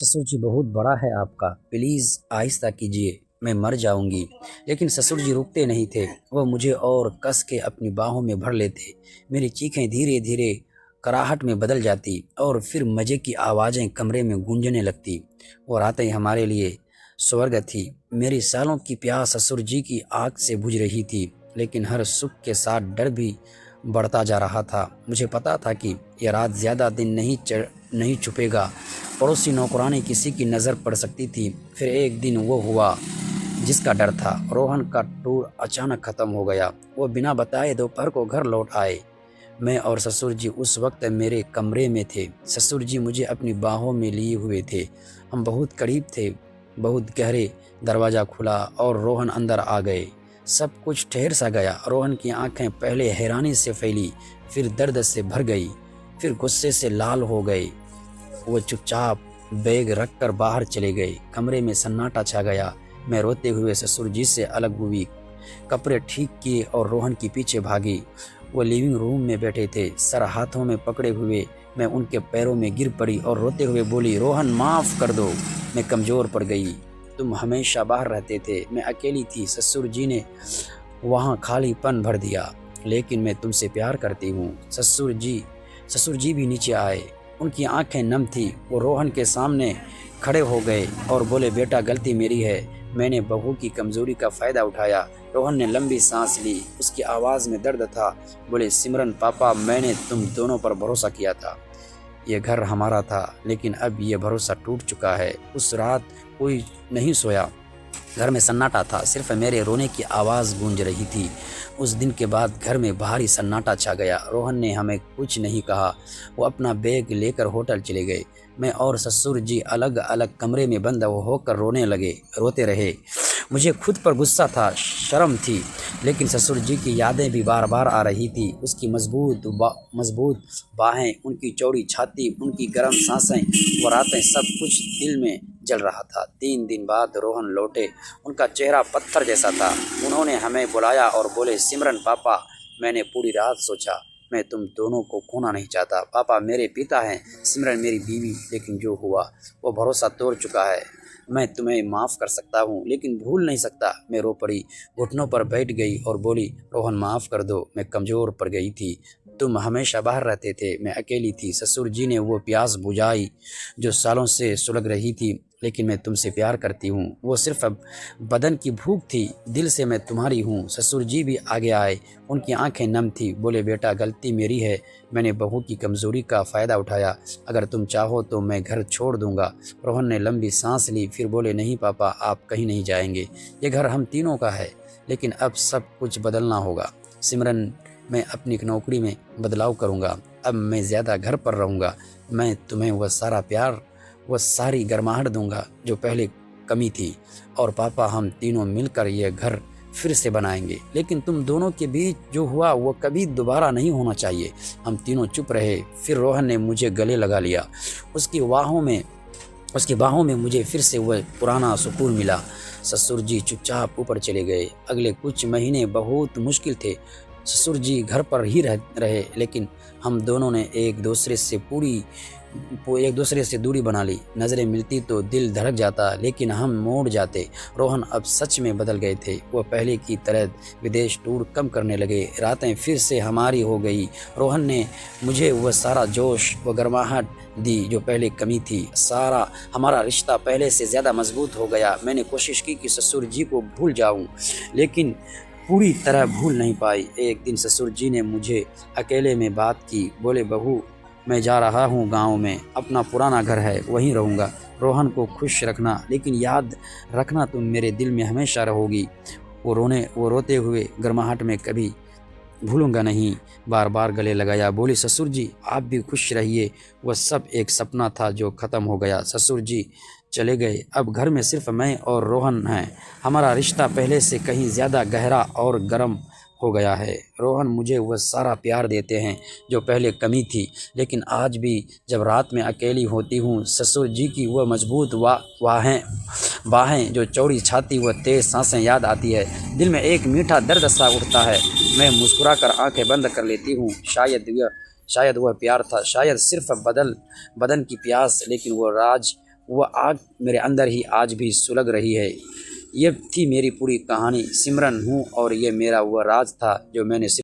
ससुर जी बहुत बड़ा है आपका, प्लीज़ आहिस्ता कीजिए, मैं मर जाऊंगी। लेकिन ससुर जी रुकते नहीं थे। वह मुझे और कस के अपनी बाहों में भर लेते। मेरी चीखें धीरे धीरे कराहट में बदल जाती और फिर मज़े की आवाज़ें कमरे में गूंजने लगती। वो रातें हमारे लिए स्वर्ग थी। मेरी सालों की प्यास ससुर जी की आग से बुझ रही थी, लेकिन हर सुख के साथ डर भी बढ़ता जा रहा था। मुझे पता था कि यह रात ज़्यादा दिन नहीं छुपेगा। पड़ोसी नौकरानी किसी की नज़र पड़ सकती थी। फिर एक दिन वो हुआ जिसका डर था। रोहन का टूर अचानक ख़त्म हो गया। वो बिना बताए दोपहर को घर लौट आए। मैं और ससुर जी उस वक्त मेरे कमरे में थे। ससुर जी मुझे अपनी बाहों में लिए हुए थे। हम बहुत करीब थे, बहुत गहरे। दरवाज़ा खुला और रोहन अंदर आ गए। सब कुछ ठहर सा गया। रोहन की आंखें पहले हैरानी से फैली, फिर दर्द से भर गई, फिर गुस्से से लाल हो गए। वो चुपचाप बैग रखकर बाहर चले गए। कमरे में सन्नाटा छा गया। मैं रोते हुए ससुर जी से अलग हुई, कपड़े ठीक किए और रोहन के पीछे भागी। वो लिविंग रूम में बैठे थे, सर हाथों में पकड़े हुए। मैं उनके पैरों में गिर पड़ी और रोते हुए बोली, रोहन माफ़ कर दो, मैं कमज़ोर पड़ गई। तुम हमेशा बाहर रहते थे, मैं अकेली थी। ससुर जी ने वहाँ खालीपन भर दिया। लेकिन मैं तुमसे प्यार करती हूँ। ससुर जी भी नीचे आए। उनकी आंखें नम थी। वो रोहन के सामने खड़े हो गए और बोले, बेटा गलती मेरी है, मैंने बहू की कमज़ोरी का फ़ायदा उठाया। रोहन ने लंबी सांस ली। उसकी आवाज़ में दर्द था। बोले, सिमरन पापा, मैंने तुम दोनों पर भरोसा किया था। ये घर हमारा था, लेकिन अब ये भरोसा टूट चुका है। उस रात कोई नहीं सोया। घर में सन्नाटा था, सिर्फ मेरे रोने की आवाज़ गूंज रही थी। उस दिन के बाद घर में भारी सन्नाटा छा गया। रोहन ने हमें कुछ नहीं कहा। वो अपना बैग लेकर होटल चले गए। मैं और ससुर जी अलग अलग कमरे में बंद होकर रोते रहे। मुझे खुद पर गुस्सा था, शर्म थी, लेकिन ससुर जी की यादें भी बार बार आ रही थी। उसकी मजबूत बाहें, उनकी चौड़ी छाती, उनकी गर्म सांसें, वो रातें, सब कुछ दिल में जल रहा था। 3 दिन बाद रोहन लौटे। उनका चेहरा पत्थर जैसा था। उन्होंने हमें बुलाया और बोले, सिमरन पापा, मैंने पूरी रात सोचा, मैं तुम दोनों को खोना नहीं चाहता। पापा मेरे पिता हैं, सिमरन मेरी बीवी, लेकिन जो हुआ वो भरोसा तोड़ चुका है। मैं तुम्हें माफ़ कर सकता हूँ, लेकिन भूल नहीं सकता। मैं रो पड़ी, घुटनों पर बैठ गई और बोली, रोहन माफ़ कर दो, मैं कमज़ोर पड़ गई थी। तुम हमेशा बाहर रहते थे, मैं अकेली थी। ससुर जी ने वो प्यास बुझाई जो सालों से सुलग रही थी। लेकिन मैं तुमसे प्यार करती हूँ। वो सिर्फ अब बदन की भूख थी, दिल से मैं तुम्हारी हूँ। ससुर जी भी आगे आए। उनकी आंखें नम थी। बोले, बेटा गलती मेरी है, मैंने बहू की कमज़ोरी का फ़ायदा उठाया। अगर तुम चाहो तो मैं घर छोड़ दूंगा। रोहन ने लंबी सांस ली, फिर बोले, नहीं पापा, आप कहीं नहीं जाएंगे। ये घर हम तीनों का है, लेकिन अब सब कुछ बदलना होगा। सिमरन, मैं अपनी नौकरी में बदलाव करूँगा। अब मैं ज़्यादा घर पर रहूँगा। मैं तुम्हें वह सारा प्यार, वह सारी गर्माहट दूंगा जो पहले कमी थी। और पापा, हम तीनों मिलकर यह घर फिर से बनाएंगे। लेकिन तुम दोनों के बीच जो हुआ वो कभी दोबारा नहीं होना चाहिए। हम तीनों चुप रहे। फिर रोहन ने मुझे गले लगा लिया। उसकी बाहों में मुझे फिर से वह पुराना सुकून मिला। ससुर जी चुपचाप ऊपर चले गए। अगले कुछ महीने बहुत मुश्किल थे। ससुर जी घर पर ही रहे, लेकिन हम दोनों ने एक दूसरे से दूरी बना ली। नज़रें मिलती तो दिल धड़क जाता, लेकिन हम मोड़ जाते। रोहन अब सच में बदल गए थे। वो पहले की तरह विदेश टूर कम करने लगे। रातें फिर से हमारी हो गई। रोहन ने मुझे वह सारा जोश, वह गर्माहट दी जो पहले कमी थी। सारा हमारा रिश्ता पहले से ज़्यादा मजबूत हो गया। मैंने कोशिश की कि ससुर जी को भूल जाऊं, लेकिन पूरी तरह भूल नहीं पाई। एक दिन ससुर जी ने मुझे अकेले में बात की। बोले, बहू, मैं जा रहा हूँ गांव में, अपना पुराना घर है, वहीं रहूँगा। रोहन को खुश रखना, लेकिन याद रखना तुम मेरे दिल में हमेशा रहोगी। वो रोते हुए गर्माहट में कभी भूलूंगा नहीं, बार बार गले लगाया। बोली, ससुर जी आप भी खुश रहिए, वह सब एक सपना था जो ख़त्म हो गया। ससुर जी चले गए। अब घर में सिर्फ मैं और रोहन हैं। हमारा रिश्ता पहले से कहीं ज़्यादा गहरा और गर्म हो गया है। रोहन मुझे वह सारा प्यार देते हैं जो पहले कमी थी, लेकिन आज भी जब रात में अकेली होती हूँ, ससुर जी की वह मजबूत बाहें, जो चौड़ी छाती, वह तेज़ सांसें याद आती है। दिल में एक मीठा दर्द सा उठता है। मैं मुस्कुराकर आंखें बंद कर लेती हूँ। शायद वह प्यार था, शायद सिर्फ बदन की प्यास, लेकिन वह आग मेरे अंदर ही आज भी सुलग रही है। ये थी मेरी पूरी कहानी। सिमरन हूँ और ये मेरा वह राज था जो मैंने